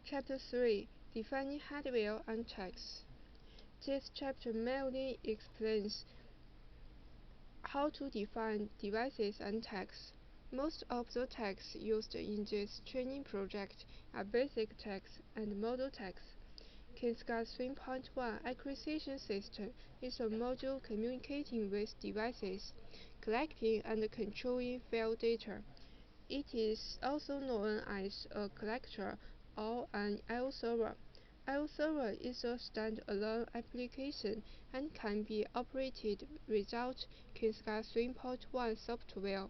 Chapter 3 Defining Hardware and Tags. This chapter mainly explains how to define devices and tags. Most of the tags used in this training project are basic tags and model tags. KINSCA 3.1 Acquisition System is a module communicating with devices, collecting and controlling file data. It is also known as a collector or an I/O server. I/O server is a stand-alone application and can be operated without KINSCA 3.1 software,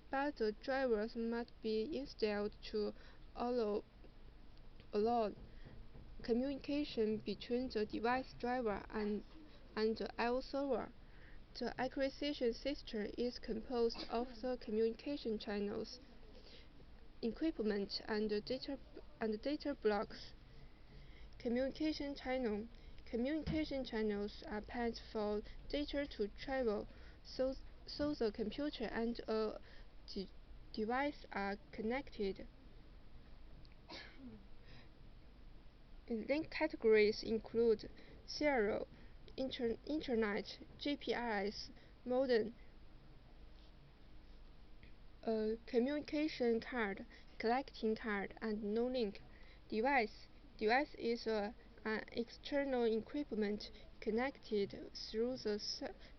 but the drivers must be installed to allow communication between the device driver and the I/O server. The acquisition system is composed of the communication channels, equipment, and data blocks. Communication channel. Communication channels are paths for data to travel, so the computer and a device are connected. Link categories include serial, Internet, GPS, modem, communication card, collecting card, and no-link. Device. Device is an external equipment connected through the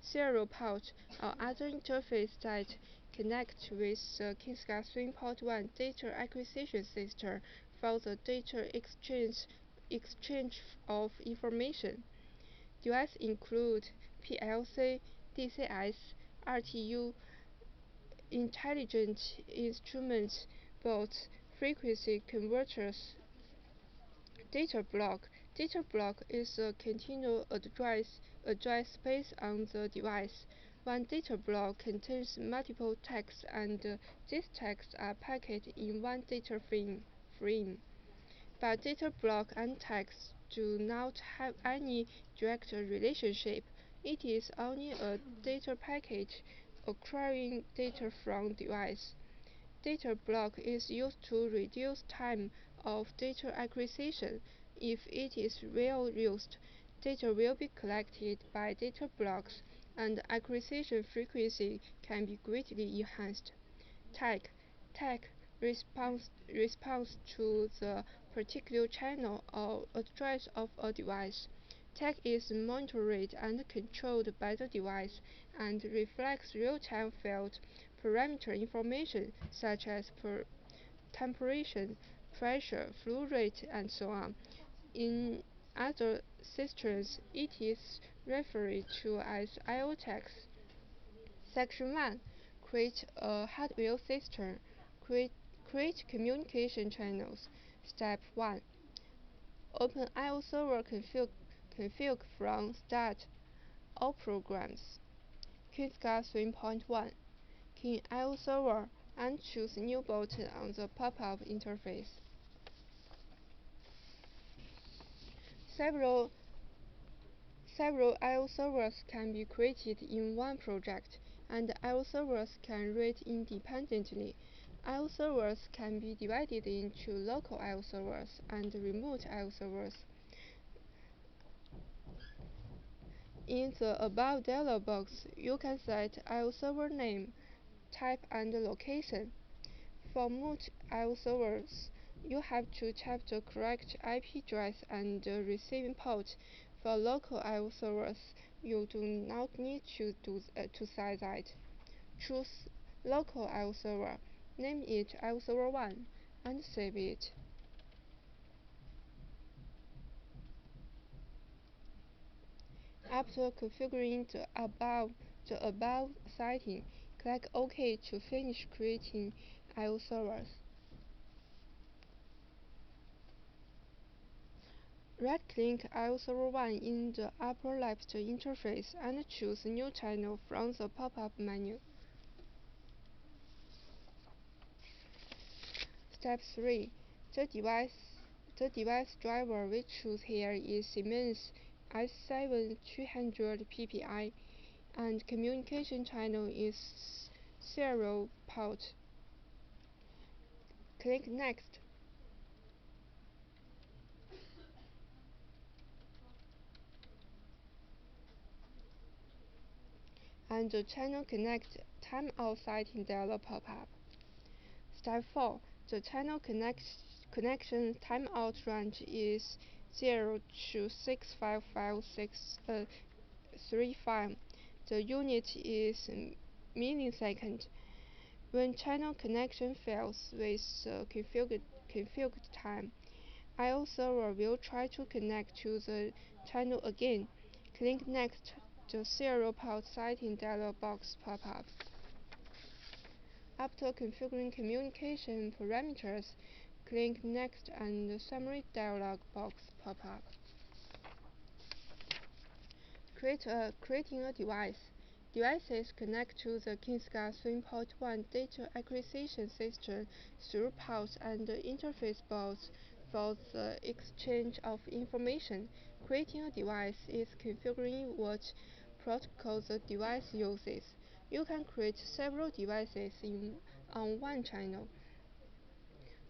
serial port or other interface that connects with the KINSCA 3.1 data acquisition system for the data exchange of information. Devices include PLC, DCS, RTU, intelligent instruments, boards, frequency converters. Data block. Data block is a continuous address space on the device. One data block contains multiple tags, and these tags are packed in one data frame. But data block and tags do not have any direct relationship. It is only a data package acquiring data from device. Data block is used to reduce time of data acquisition. If it is well used, data will be collected by data blocks, and acquisition frequency can be greatly enhanced. Tag. Tag responds to the particular channel or address of a device. Tag is monitored and controlled by the device and reflects real-time field parameter information such as temperature, pressure, flow rate, and so on. In other systems, it is referred to as I/O tags. Section 1. Create a hardware system. Create communication channels. Step 1. Open I/O server config from Start. All programs. KINSCA 3.1. Key I/O server and choose New button on the pop-up interface. Several I/O servers can be created in one project, and I/O servers can read independently. I/O servers can be divided into local I/O servers and remote I/O servers. In the above dialog box, you can set I/O server name, type, and location. For remote I/O servers, you have to type the correct IP address and receiving port. For local I/O servers, you do not need to set that. Choose local I/O server, name it I/O server 1, and save it. After configuring the above setting, click OK to finish creating I/O servers. Right-click I/O server 1 in the upper left interface and choose New channel from the pop-up menu. Step 3. The device driver we choose here is Siemens S7 200 PPI, and communication channel is serial port. Click Next. and the channel connect timeout setting dialog pop-up. Step 4. The channel connection timeout range is 0 to 65535. The unit is millisecond. When channel connection fails with configured time, IO server will try to connect to the channel again. Click Next. The serial port setting dialog box pop-up. After configuring communication parameters, click Next and the summary dialog box pop-up. Creating a device. Devices connect to the KingsGuard 3.1 data acquisition system through ports and interface boards for the exchange of information. Creating a device is configuring what protocol the device uses. You can create several devices on one channel.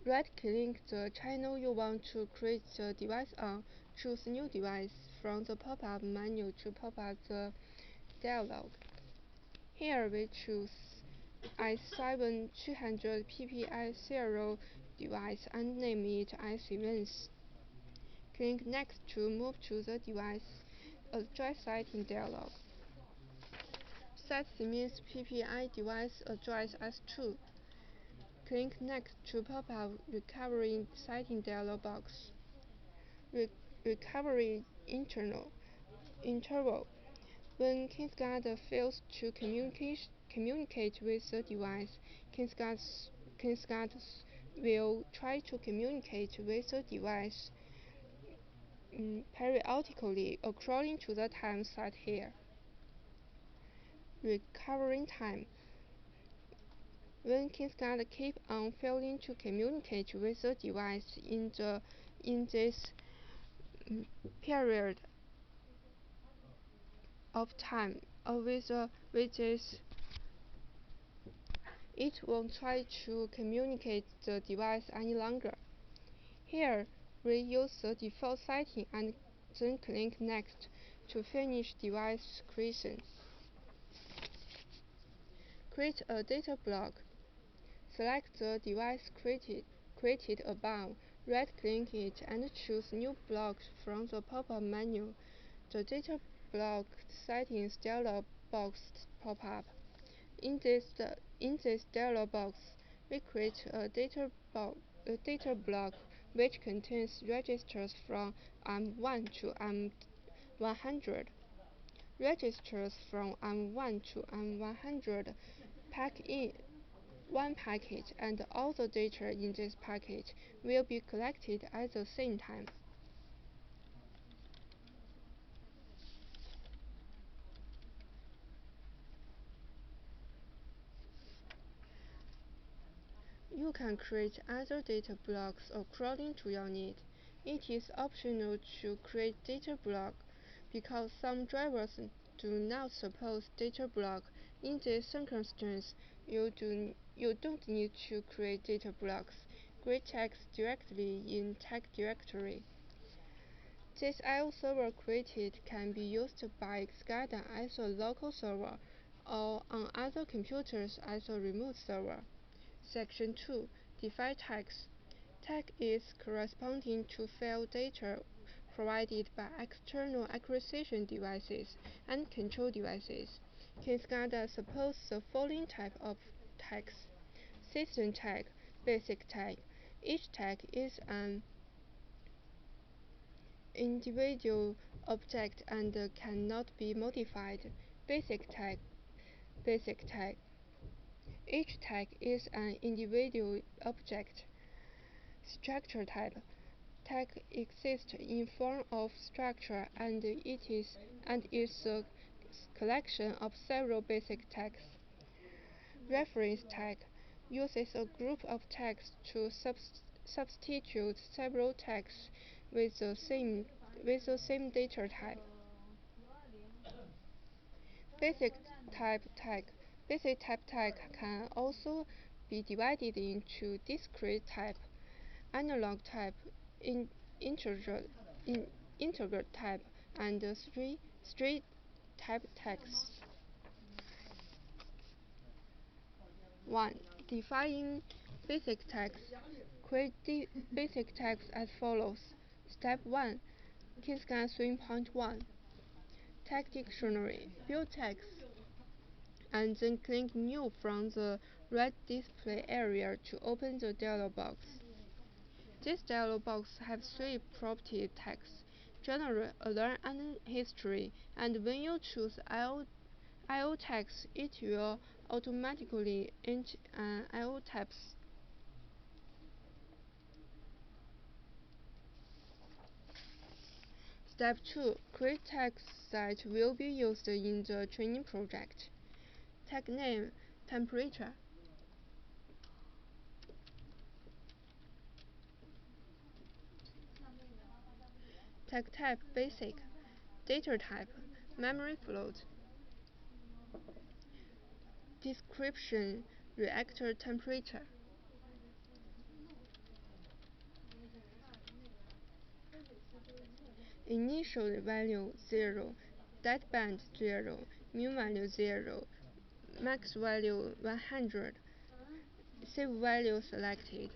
Right-click the channel you want to create the device on. Choose New Device from the pop-up menu to pop up the dialog. Here we choose i7 200 PPI serial device and name it as Events. Click Next to move to the device address setting dialog. Set Siemens PPI device address as 2. Click Next to pop up Recovery setting dialog box. Recovery interval. When KingsGuard fails to communicate with the device, KingsGuard will try to communicate with the device periodically according to the time set here. Recovering time. When KingsGuard keep on failing to communicate with the device in this period of time, with this, it won't try to communicate the device any longer. Here, we use the default setting and then click Next to finish device creation. Create a data block. Select the device created above, right-click it and choose New Block from the pop-up menu. The data block settings dialog box pop-up. In this dialog box, we create a data block which contains registers from M1 to M100. Registers from M1 to M100 pack in one packet, and all the data in this packet will be collected at the same time. You can create other data blocks according to your need. It is optional to create data block because some drivers do not support data block. In this circumstance, you don't need to create data blocks. Create text directly in text directory. This IO server created can be used by SCADA as a local server or on other computers as a remote server. Section 2. Define tags. Tag is corresponding to file data provided by external acquisition devices and control devices. KingsGuard supports the following type of tags: System tag, Basic tag. Each tag is an individual object and cannot be modified. Basic tag, Basic tag. Each tag is an individual object. Structure type. Tag exists in form of structure and is a collection of several basic tags. Reference tag uses a group of tags to substitute several tags with the same data type. Basic type tag. Basic type tag can also be divided into discrete type, analog type, integer type, and street type tags. 1. Define basic tags. Create basic tags as follows. Step 1. KeyScan 3.1. Tag dictionary. Build tags and then click New from the red display area to open the dialog box. This dialog box has three property tags: general, alert, and history, and when you choose IO tags, it will automatically enter an IO tabs. Step 2. Create tags that will be used in the training project. Tag name, temperature. Tag type, basic. Data type, memory float. Description, reactor temperature. Initial value 0, deadband 0, min value 0, max value 100. Save value selected.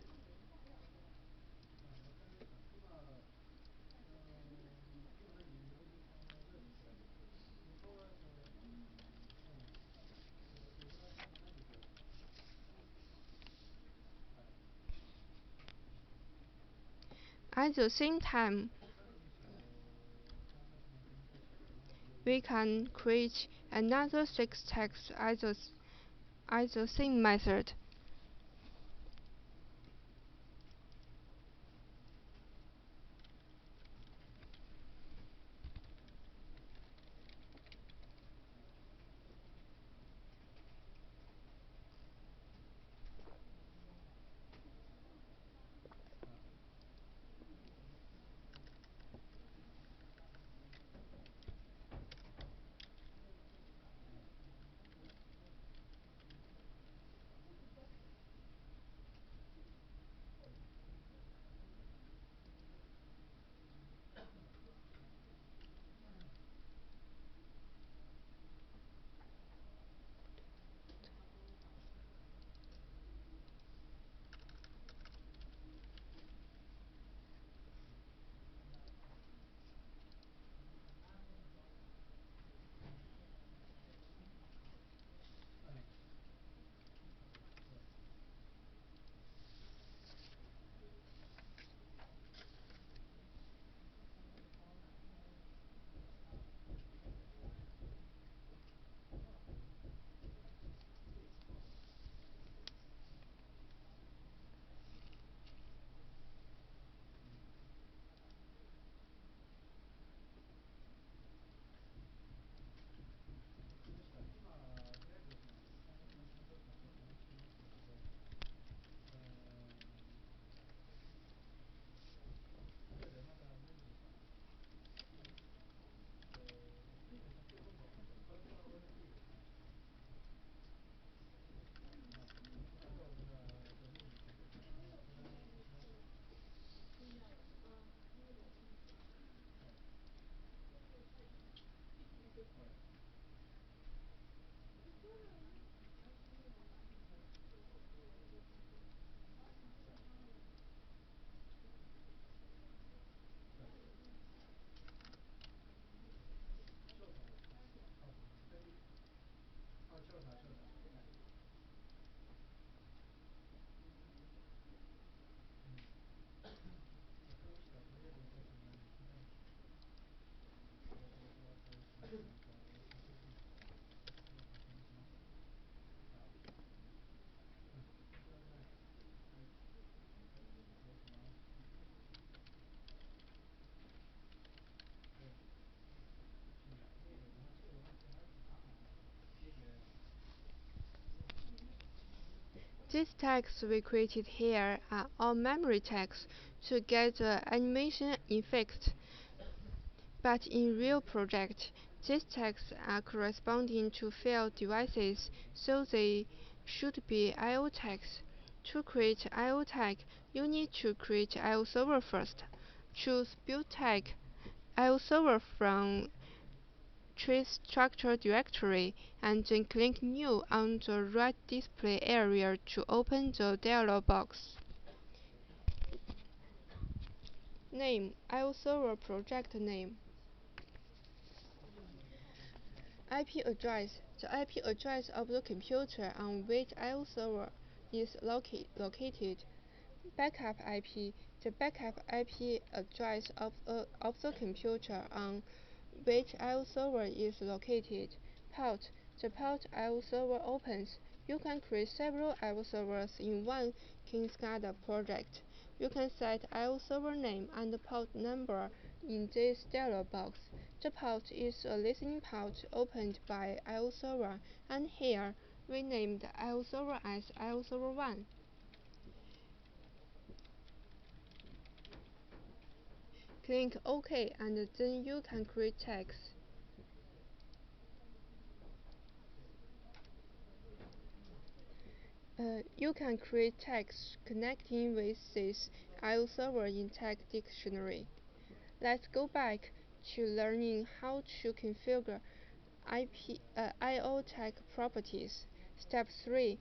At the same time, we can create another 6 tags as the same method. These tags we created here are all memory tags to get the animation effect. But in real project, these tags are corresponding to failed devices, so they should be I/O tags. To create I/O tag, you need to create I/O server first. Choose Build tag I/O server from trace structure directory, and then click New on the right display area to open the dialog box. Name: IO server project name. IP address: the IP address of the computer on which IO server is located. Backup IP: the backup IP address of the computer on which IO server is located. Port: the port IO server opens. You can create several IO servers in one KineSCADA project. You can set IO server name and port number in this dialog box. The port is a listening port opened by IO server, and here we named IO server as IO server 1. Click OK, and then you can create tags. You can create tags connecting with this IO server in Tag Dictionary. Let's go back to learning how to configure IO tag properties. Step 3.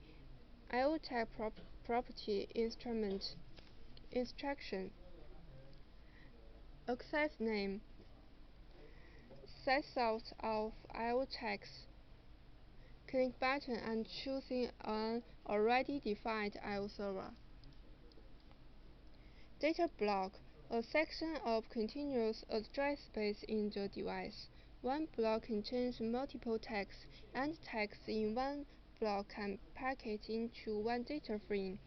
IO tag property instruction. Access name. Set sort of IO tags. Click button and choosing an already defined IO server. Data block: a section of continuous address space in the device. One block contains multiple tags, and tags in one block can package into one data frame.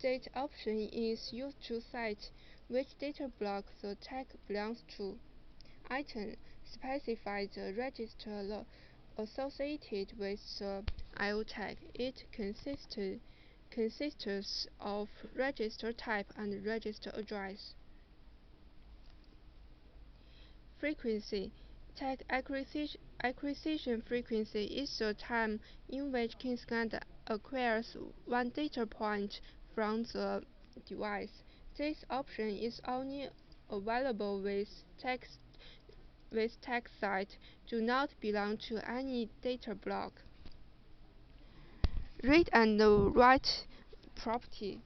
Date option is used to set which data block the tag belongs to. Item: specify the register associated with the IO tag. It consists of register type and register address. Frequency: tag acquisition frequency is the time in which KineSCADA acquires one data point from the device. This option is only available with tags that do not belong to any data block. Read and write property.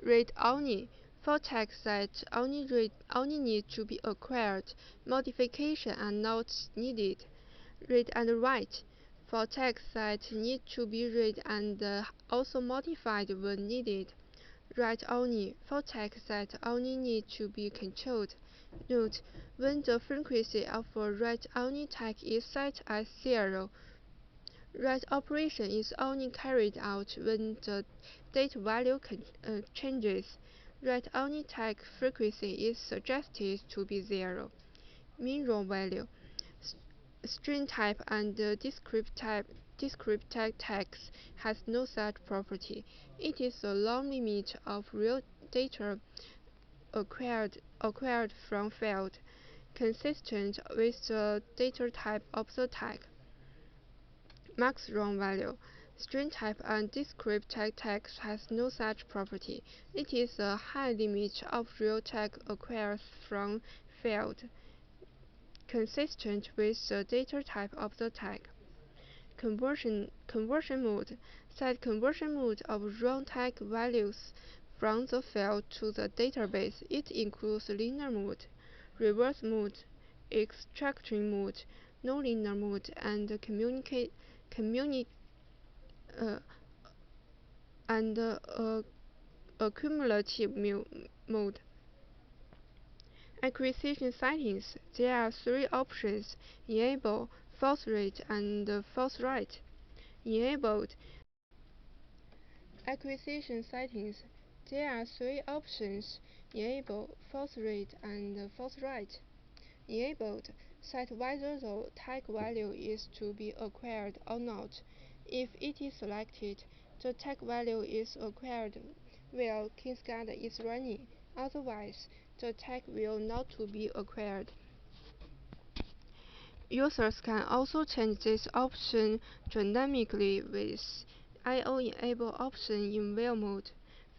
Read only: for tags that only need to be acquired, modification are not needed. Read and write: for tags that need to be read and also modified when needed. Write only: for tags that only need to be controlled. Note: when the frequency of a write-only tag is set as 0, write operation is only carried out when the date value changes. Write-only tag frequency is suggested to be 0. Mean raw value: string type and descript tag tags has no such property. It is the long limit of real data acquired from field, consistent with the data type of the tag. Max raw value: string type and descript tag tags has no such property. It is the high limit of real tag acquired from field, consistent with the data type of the tag. Conversion mode: set conversion mode of raw tag values from the field to the database. It includes linear mode, reverse mode, extraction mode, nonlinear mode, and cumulative mode. Acquisition settings: there are 3 options: enable, false rate, and false write. Enabled acquisition settings: there are 3 options: enable, false rate, and false write. Enabled: set whether the tag value is to be acquired or not. If it is selected, the tag value is acquired while KineSCADA is running. Otherwise, the tag will not to be acquired. Users can also change this option dynamically with IO Enable option in Wheel mode.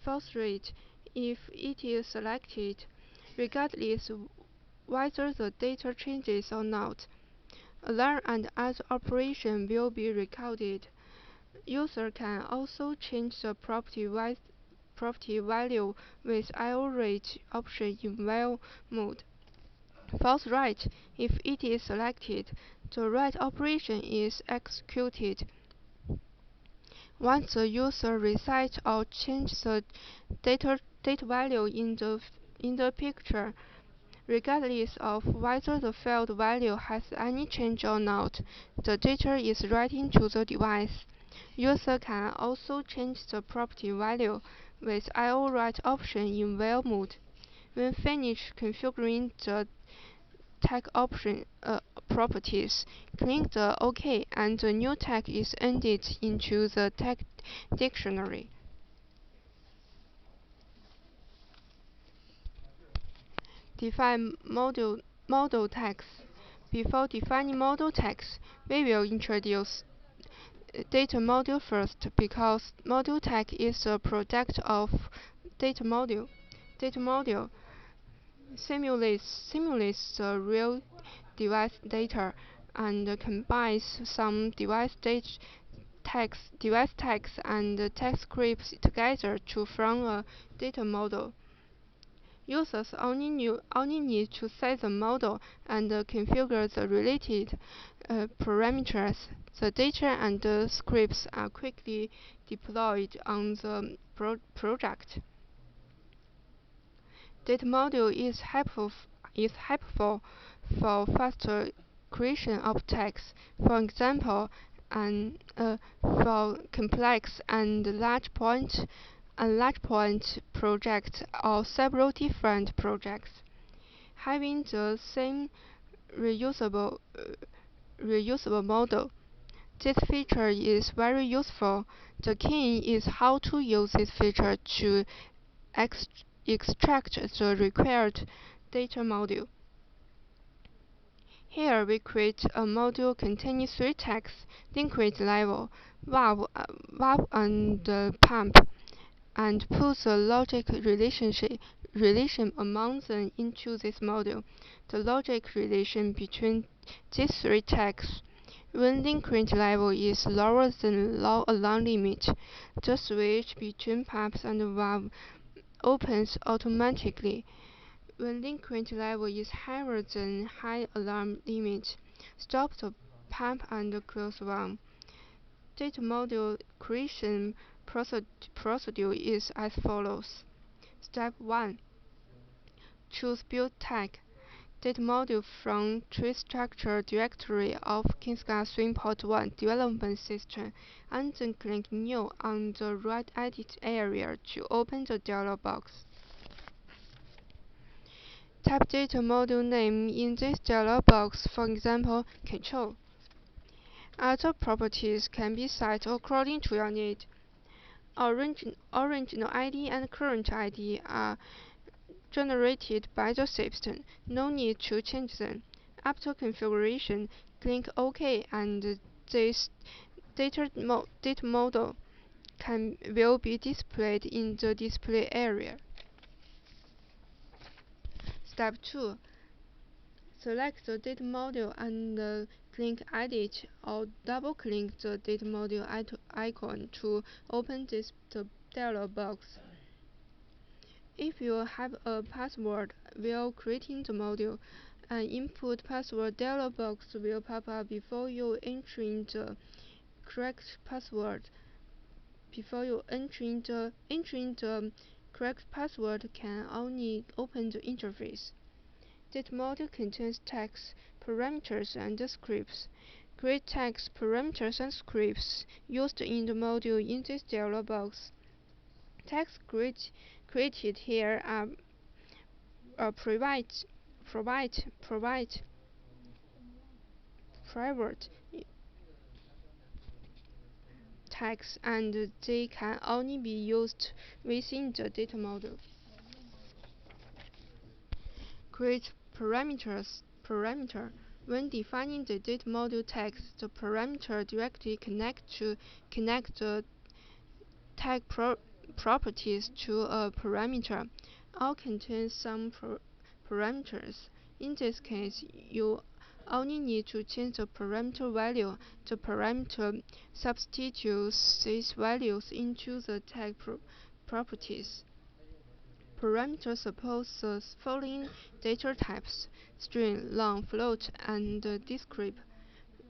False rate: if it is selected, regardless whether the data changes or not. Alarm and other operation will be recorded. User can also change the property value with IO rate option in while mode. False write. If it is selected, the write operation is executed. Once the user resets or changes the data value in the picture, regardless of whether the field value has any change or not, the data is written to the device. User can also change the property value with IO write option in while mode. When finished configuring the tag option properties, click the OK and the new tag is entered into the tag dictionary. Define model tags. Before defining model tags, we will introduce data module first because module tag is a product of data module. Data module simulates the real device data and combines some device tags and tag scripts together to form a data model. Users only need to set the model and configure the related parameters. The data and the scripts are quickly deployed on the project. Data module is helpful for faster creation of tags. For example, for complex and large point projects or several different projects. Having the same reusable model. This feature is very useful. The key is how to use this feature to extract the required data module. Here we create a module containing 3 tags: liquid level, valve and pump, and put the logic relation among them into this module. The logic relation between these 3 tags. When liquid level is lower than low alarm limit, the switch between pumps and valve opens automatically. When liquid level is higher than high alarm limit, stop the pump and close valve. Data module creation procedure is as follows. Step 1. Choose build tag. Data module from tree structure directory of Kinska 3.1 development system, and then click New on the right edit area to open the dialog box. Type data module name in this dialog box, for example, control. Other properties can be set according to your need. Original ID and current ID are generated by the system. No need to change them. After configuration, click OK and this data model will be displayed in the display area. Step 2. Select the data module and click Edit or double-click the data module icon to open the dialog box. If you have a password while creating the module, an input password dialog box will pop up before you entering the correct password. Entering the correct password can only open the interface. Data module contains tags, parameters, and scripts. Create tags, parameters, and scripts used in the module in this dialog box. Tags created here are private tags, and they can only be used within the data module. Create parameter. When defining the data module tags, the parameter directly connect the tag properties to a parameter. All contain some parameters. In this case, you only need to change the parameter value. The parameter substitutes these values into the tag properties. Parameters suppose the following data types: string, long, float, and discrete.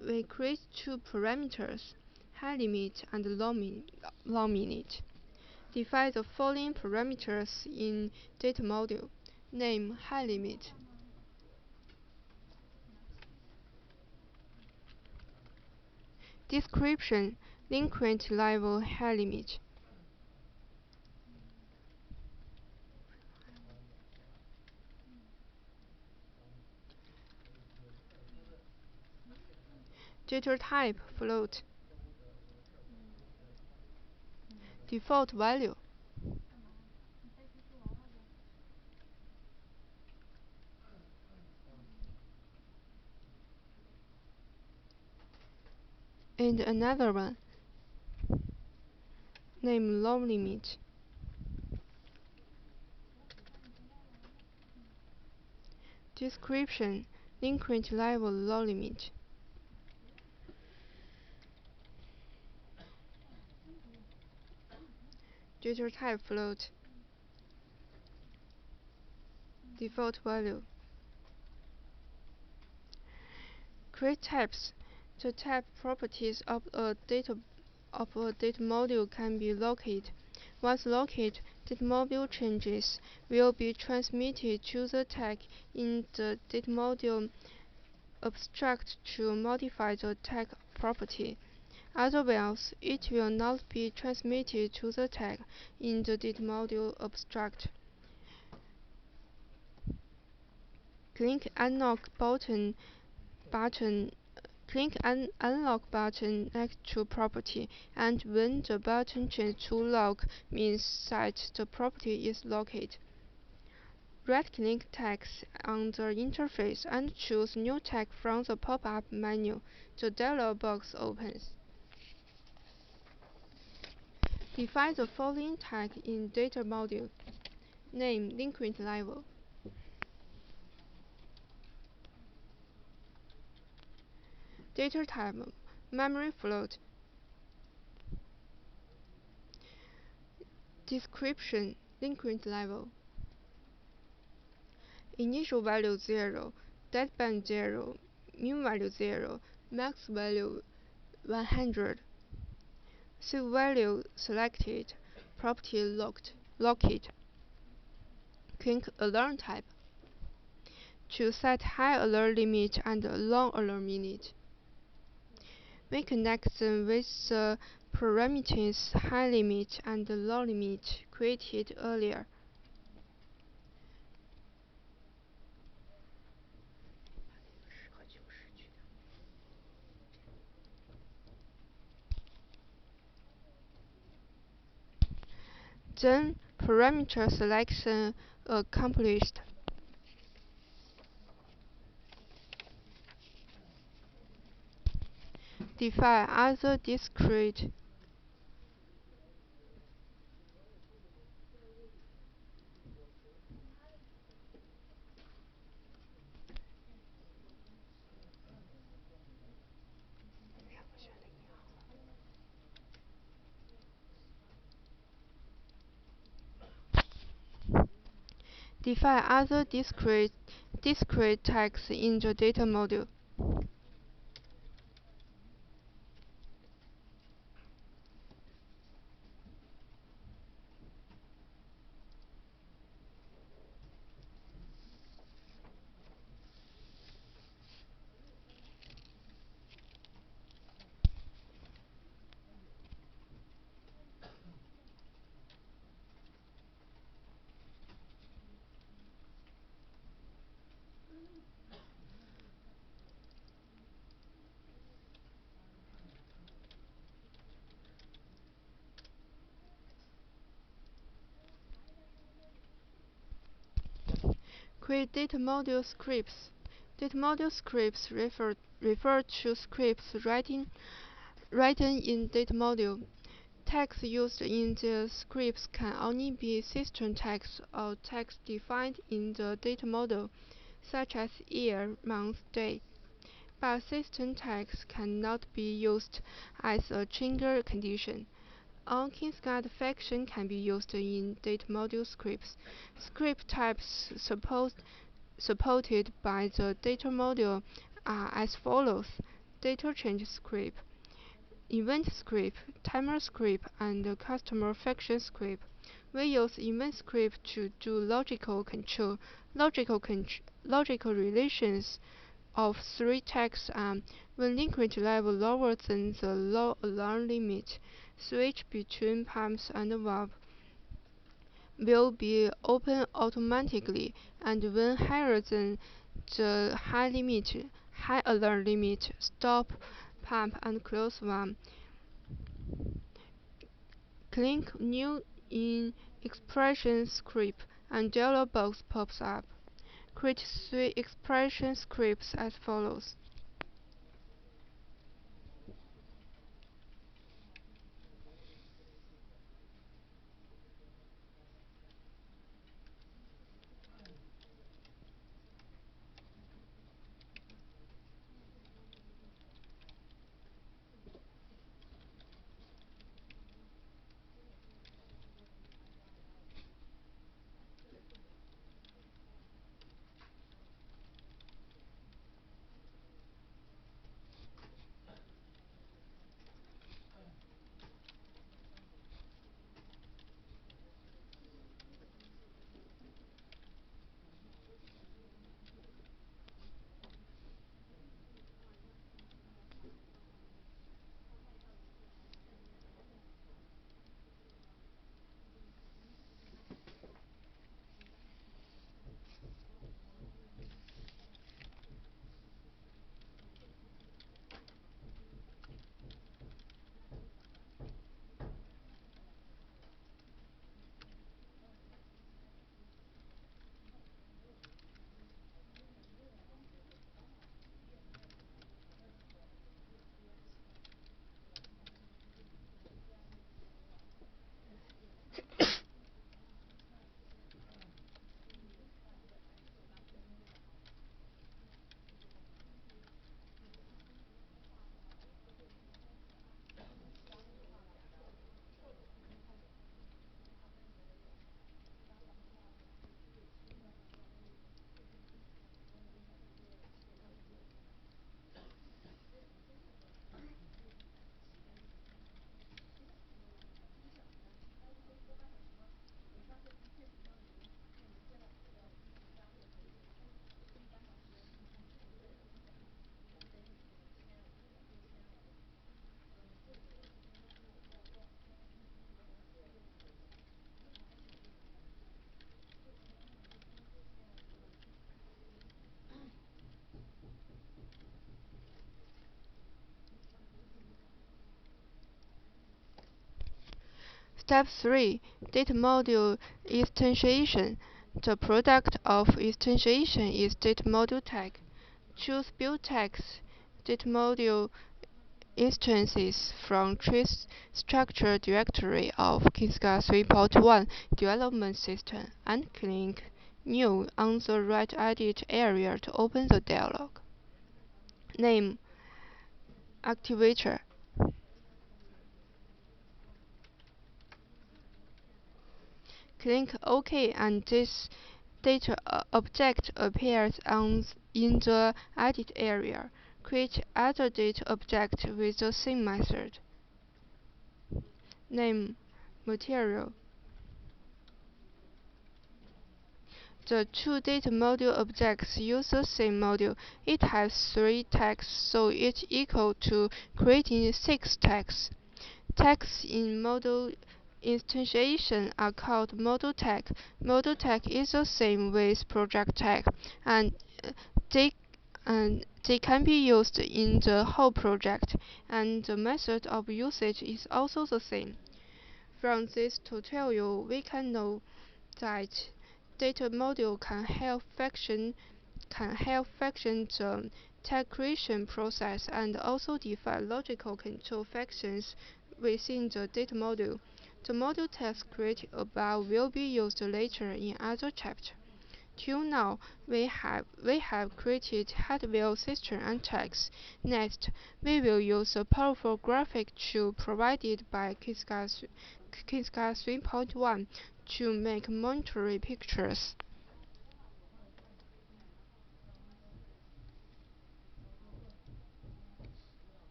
We create two parameters, high limit and long limit. Define the following parameters in data module. Name high limit. Description delinquent level high limit. Data type float. Default value. And another one. Name long limit. Description delinquent level low limit. Data type float. Default value. Create types. The type properties of a data module can be located. Once located, data module changes will be transmitted to the tag in the data module abstract to modify the tag property. Otherwise, it will not be transmitted to the tag in the data module abstract. Click Unlock button Click an Unlock button next to property, and when the button changes to lock, means that the property is locked. Right-click text on the interface and choose New Tag from the pop-up menu. The dialog box opens. Define the following tag in data module. Name delinquent level. Data type memory float. Description delinquent level. Initial value 0, deadband 0, min value 0, max value 100. Save value selected, property locked. Click Alert type to set high alert limit and long alert limit. We connect them with the parameters high limit and low limit created earlier. Then parameter selection accomplished. Define other discrete. Define other discrete tags in the data module. Create data module scripts. Data module scripts refer to scripts written in data module. Tags used in the scripts can only be system tags or tags defined in the data model. such as year, month, day, but system tags cannot be used as a trigger condition. On-KeySCAD function can be used in data module scripts. Script types supported by the data module are as follows: data change script, event script, timer script, and customer function script. We use event script to do logical control. Logical relations of three tags are: when linkage level lower than the low alarm limit, switch between pumps and valve will be open automatically, and when higher than the high alarm limit, stop pump and close valve. Click New in Expression Script, and dialog box pops up. Create 3 expression scripts as follows. Step 3. Data module instantiation. The product of instantiation is data module tag. Choose build tags, data module instances from trace structure directory of KeySCAD 3.1 development system, and click New on the right edit area to open the dialog. Name Activator. Click OK, and this data object appears in the edit area. Create other data object with the same method. Name Material. The two data module objects use the same module. It has 3 tags, so it's equal to creating 6 tags. Tags in module instantiation are called module tag. Module tag is the same with project tag, and they they can be used in the whole project, and the method of usage is also the same. From this tutorial, we can know that data module can help function the tag creation process and also define logical control functions within the data module. The module tags created above will be used later in other chapters. Till now, we have created hardware system and text. Next, we will use a powerful graphic tool provided by Kiska 3.1 to make monetary pictures.